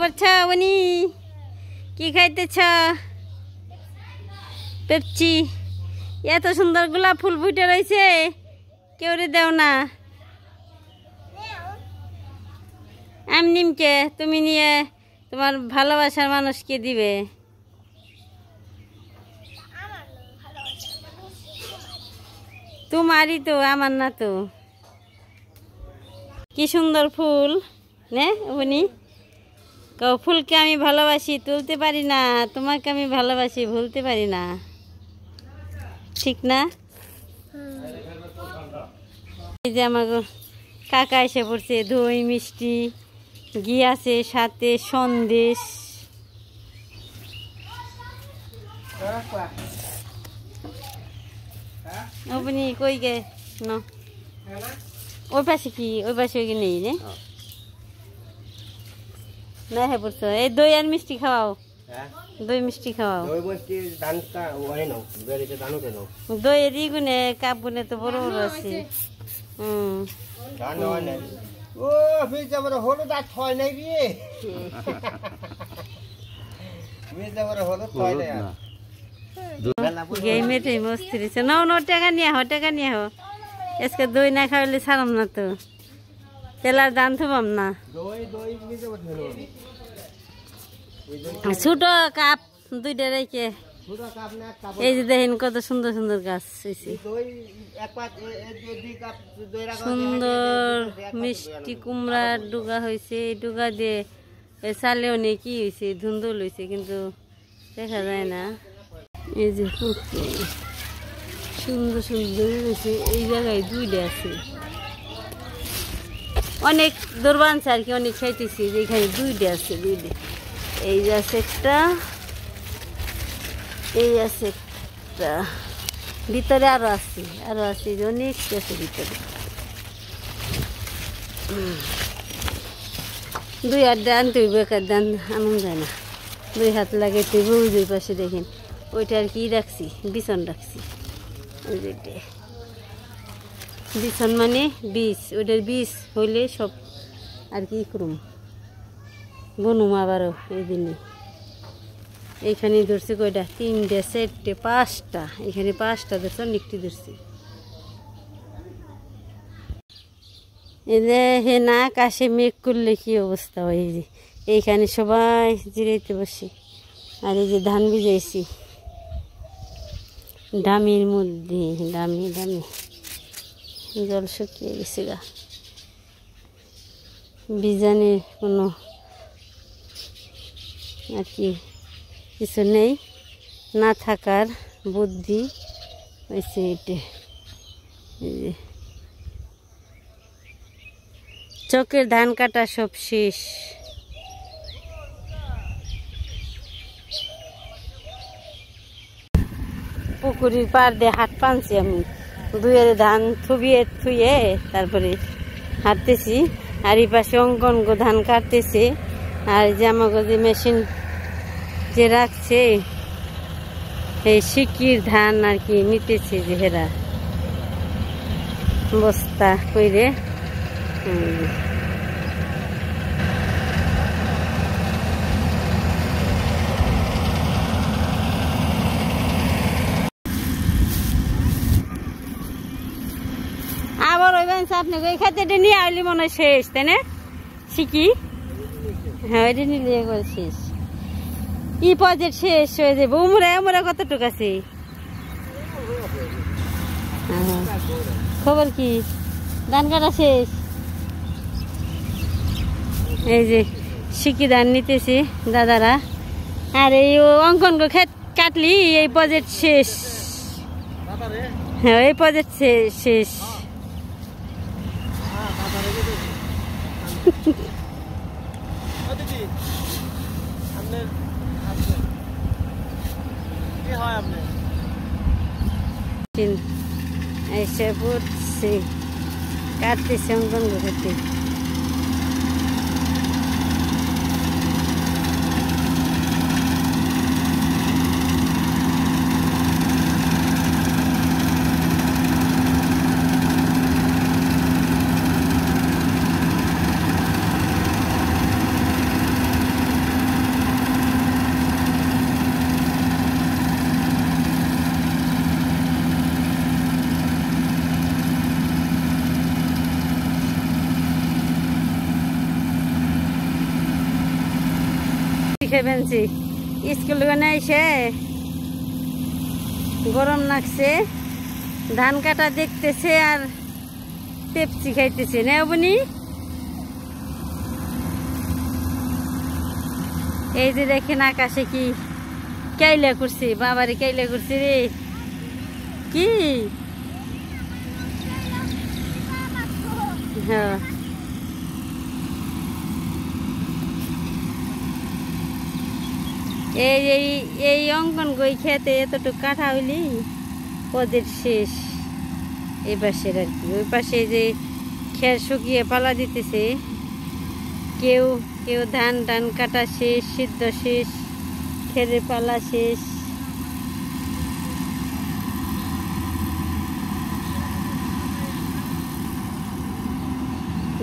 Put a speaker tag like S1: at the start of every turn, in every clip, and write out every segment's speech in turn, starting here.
S1: করছ উনি? কি খাইতেছ? পেপচি। এত সুন্দর গোলাপ ফুল ফুটে রয়েছে, কেউ রে দেও না। আমি নিমকে, তুমি নিয়ে তোমার ভালোবাসার মানুষকে দিবে। তোমারই তো, আমার না তো। কি সুন্দর ফুল নে উনি। ফুলকে আমি ভালোবাসি, তুলতে পারি না, তোমাকে আমি ভালোবাসি, ভুলতে পারি না, ঠিক না? এই যে আমার কাকা এসে পড়ছে, দই মিষ্টি ঘি আছে, সাথে সন্দেশ। আপনি কই গে ন? ওই পাশে কি? ওই পাশে নেই রে না? হ্যাঁ পড়ছো। এই দই আর মিষ্টি খাওয়াও, দই মিষ্টি খাওয়াও। দই এর গুনে কাপ গুনে তো বড় বড় আছে। নাও নাও, টাকা নিয়ে হো, টাকা নিয়ে হো। আজকে দই না খাওয়ালে ছাড়াম না তো, তেলার দান থবাম না। ছোট কাপ দুইটা রেখে, এই যে দেখেন কত সুন্দর সুন্দর গাছ হয়েছে। সুন্দর মিষ্টি কুমড়ার ডুগা হয়েছে, এই ডুগা দিয়ে চালেও নেই কি হয়েছে, ধুন্দুল হয়েছে কিন্তু দেখা যায় না। এই যে সুন্দর সুন্দর হয়েছে, এই জায়গায় দুইটা আছে। অনেক দূরবানছে আর কি, অনেক খাইতেছি, যেখানে দুইটা আছে, দুইটা। এই যে আছে একটা, এই আছে একটা, ভিতরে আরো আছে, আরো আছে, অনেক আছে ভিতরে। দুই হাত দান তুই বেকার দান আনন্দ যায় না, দুই হাত লাগে তুই বউ। দুই পাশে দেখেন ওইটা আর কি রাখছি, বিছন রাখছি। ওই যে বিছন মানে বীজ, ওইটার বীজ হইলে সব আর কি করুম, বনুম আবারও এই দিনে। এইখানে ধরছি কয়টা, 3টে 4টে 5টা, এখানে 5টা ধরছে, অনেকটি ধরছি। এই যে হে না আকাশে মেঘ করলে কি অবস্থা হয়। এই যে এইখানে সবাই জিরাইতে বসে, আর এই যে ধান ভিজাইছি ডামির মধ্যে, ডামি ডামি জল শুকিয়ে গেছে গা, বিজানের কোনো আর কি কিছু নেই, না থাকার বুদ্ধি হয়েছে এটা। এই যে চকের ধান কাটা সব শেষ। পুকুরের পাড় দিয়ে হাট পানছি আমি, দুয়ের ধান থুবিয়ে থুয়ে তারপরে হাঁটতেছি। আর এই পাশে অঙ্কন ধান কাটতেছে, আর যে আমাকে যে মেশিন যে রাখছে, এই সিকির ধান আর কি নিতেছে, যে হেরা বস্তা কইরে। আবার ওই আপনি ওই খাদ্যটা নিয়ে আইলি মনে হয় শেষ, তাই না? শিখি, হ্যাঁ ওইটা নিলে একবার শেষ। ই প্রজেক্ট শেষ হয়ে যাবে। উমরা উমরা কতটুকু আছে? খবর কি? ধান কাটা শেষ। এই যে শিখি ধান নিতেছি দাদারা, আর এই অঙ্কন ক্ষেত কাটলি এই প্রজেক্ট শেষ। হ্যাঁ এই প্রজেক্ট শেষ। এসে পড়ছি, কাটতেছি অঙ্কন করতে। খেয়ে ফেলছি স্কুল এসে গরম লাগছে ধান কাটা দেখতেছে আর পেপসি খাইতেছে না বনি এই যে দেখেন আকাশে কি কাইলা করছি বাবারে কাইলা করছি রে কি হ্যাঁ এই অঙ্কন গই খেতে এতটুকু কাটা হইলি ওদের শেষ এই পাশের আর কি ওই পাশে যে খের শুকিয়ে পালা দিতেছে কেউ কেউ ধান টান কাটা শেষ সিদ্ধ শেষ খেরের পালা শেষ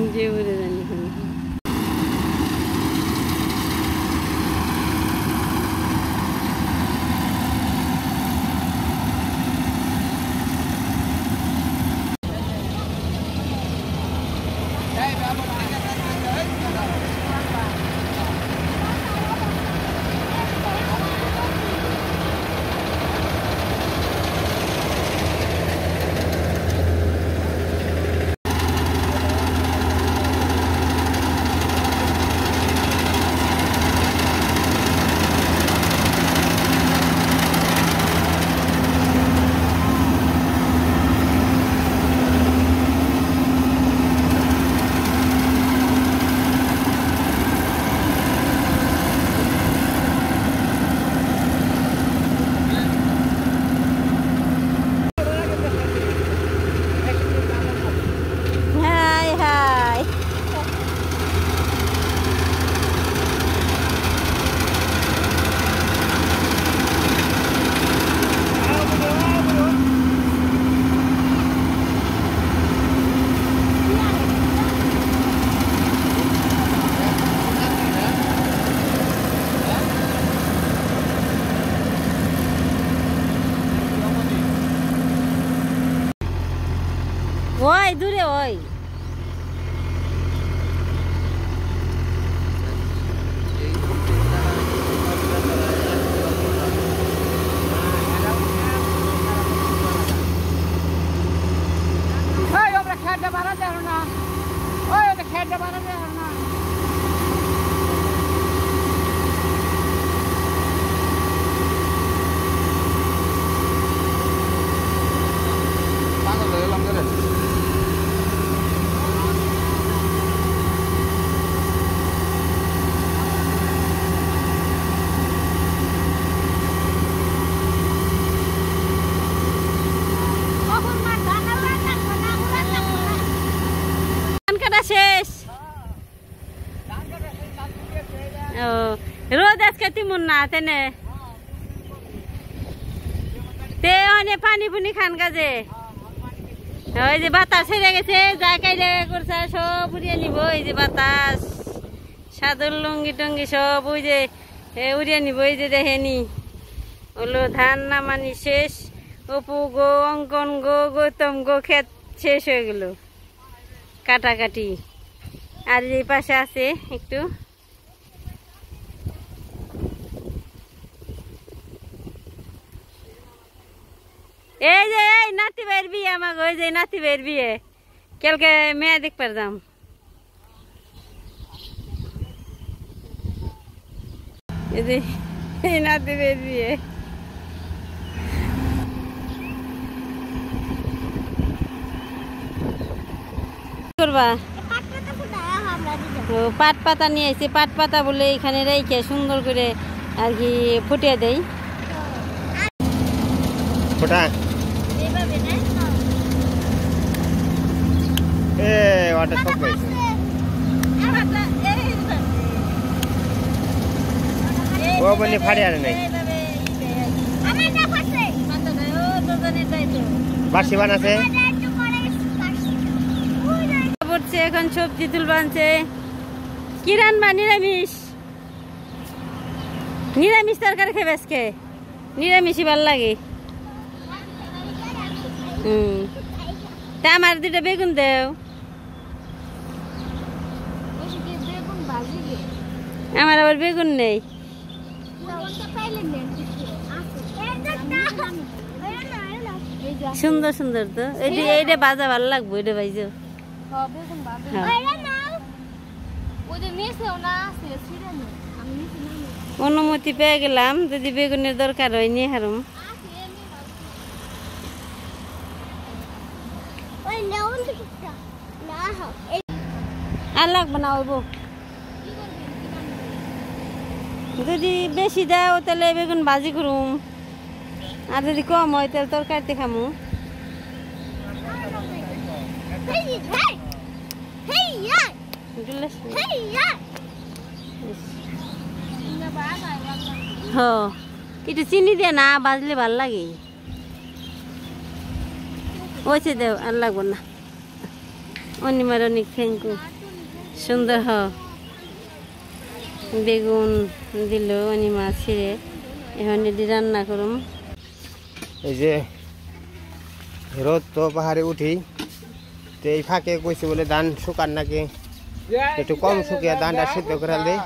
S1: যে উড়ে জানি ওই দূরে ওই খেতে পারা যায় না ওই খেতে পারা যায় না শেষ ও রোদ আজকে তিমুন না তেনে তে অনেক পানি পুনি খান কাজে ওই যে বাতাস ছেড়ে গেছে যা কাইলে করছে সব উড়িয়ে নিব এই যে বাতাস সাদর লুঙ্গি টঙ্গি সব ওই যে উড়িয়ে নিব এই যে দেখেনি হলো ধান নামানি শেষ অপু গো অঙ্কন গো গৌতম গো ক্ষেত শেষ হয়ে গেল কাটাকাটি আর এই পাশে আছে একটু এই যে এই নাতি ভাইয়ের বিয়ে আমাকে ওই যে নাতি ভাইয়ের বিয়ে কালকে মেয়ে দেখ পারতাম এই যে এই নাতি ভাইয়ের বিয়ে করবা পাট পাতা নিয়ে আসছি পাট পাতা বলে এখানে রেখে সুন্দর করে আর কি ফুটিয়ে দেই
S2: ফোটা এ ওয়াটার সব পাইছে ও বলি ফাড়ি আর নাই আমার না ফাটছে পাতা দাও ও দোকানে যাইতো বাসি বানাছে পড়ছে এখন সবজি তুল বানছে কি রান্না নিরামিষ নিরামিষ তরকারি খেয়ে আজকে নিরামিষই ভাল লাগে তা আমার দুটো বেগুন দেও আমার আবার বেগুন নেই
S1: সুন্দর সুন্দর তো এইটা বাজা ভালো লাগবো এটা ভাইজো অনুমতি পেয়ে গেলাম যদি বেগুনের দরকার হয় নিয়ে হারুম আর লাগবে না ওইব যদি বেশি দাও তাহলে বেগুন ভাজি করুম আর যদি কম হয় তাহলে তরকারিতে খামু একটু চিনি দিয়ে না বাজলে ভাল লাগে ওইছে দেও আর লাগবো না অনিমার অনেক থ্যাংক ইউ সুন্দর বেগুন দিল অনিমা ছিঁড়ে এখন এটি রান্না করুম
S2: এই যে রোদ তো পাহাড়ে উঠি তো এই ফাঁকে কইছে বলে ধান শুকান নাকি একটু কম শুকিয়ে ধানটা সিদ্ধ করে দেয়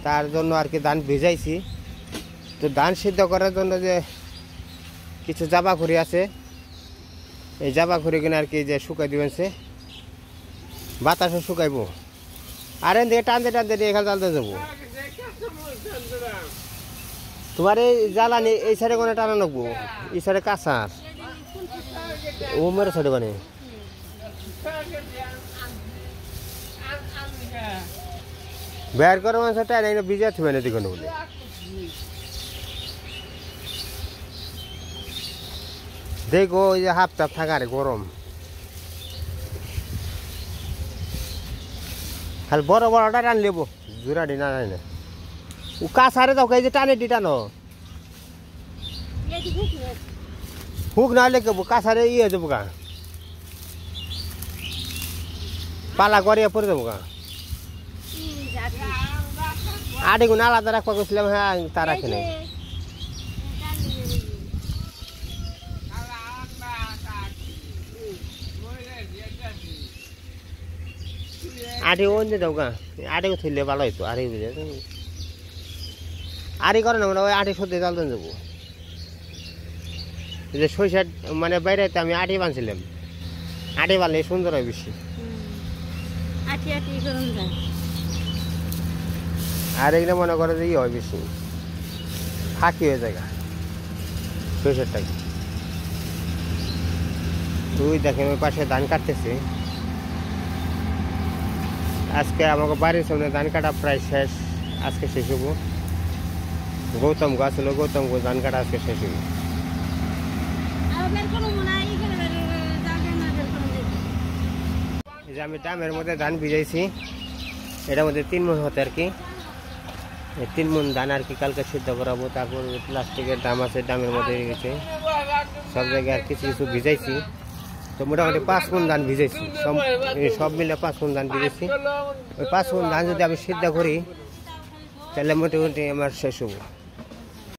S2: তার জন্য আর কি ধান ভিজাইছি তো ধান সিদ্ধ করার জন্য যে কিছু জাবা খড়ি আছে এই জাবা খড়ি কিনে আর কি যে শুকাই দিবেন সে বাতাসে শুকাইব আর এদিকে টানতে টানতে এখানে জ্বালতে যাবো তোমার এই জ্বালানি এই সাইডে কোনো টানা নেবো এই সাইডে কাঁচা ও মেরে সাইডে মানে বের করে মানুষ টাইনা ভিজা থাকবে না দেখুন বলে দেখো ওই যে হাফ টাপ থাকা রে গরম খালি বড় বড়টা টান লেবো জোড়াটি না না ও কাছারে যাও এই যে টানে দি টানো হুক না লেগে কাছারে ইয়ে যাবো গা পালা করিয়া পড়ে যাবো গা আড়ে গুণ আলাদা রাখবা করছিলাম হ্যাঁ তা রাখি নাই আড়ে অন্য দাও গা আড়ে থইলে ভালো হইতো আড়ে বুঝে আড়ে করে না মানে ওই আড়ে সত্যি জাল দেন যাবো যে সরিষার মানে বাইরে আমি আড়ে বানছিলাম আড়ে বানলে সুন্দর হয় বেশি আর এগুলো মনে করে যে ইয়ে হয় বেশি ফাঁকি হয়ে যায় সরিষারটাকে তুই দেখেন ওই পাশে ধান কাটতেছে আজকে আমাকে বাড়ির সামনে ধান কাটা প্রায় শেষ আজকে শেষ হবো গৌতম গাছ হলো গৌতম গাছ ধান কাটা আজকে শেষ হবো এই যে আমি ডামের মধ্যে ধান ভিজাইছি এটার মধ্যে 3 মণ হতে আর কি 3 মণ ধান আর কি কালকে সিদ্ধ করাবো তারপর প্লাস্টিকের ডাম আছে ডামের মধ্যে গেছে সব জায়গায় আর কিছু কিছু ভিজাইছি তো মোটামুটি 5 মণ ধান ভিজাইছি সব মিলে 5 মণ ধান ভিজাইছি ওই 5 মণ ধান যদি আমি সিদ্ধ করি তাহলে মোটামুটি আমার শেষ হবো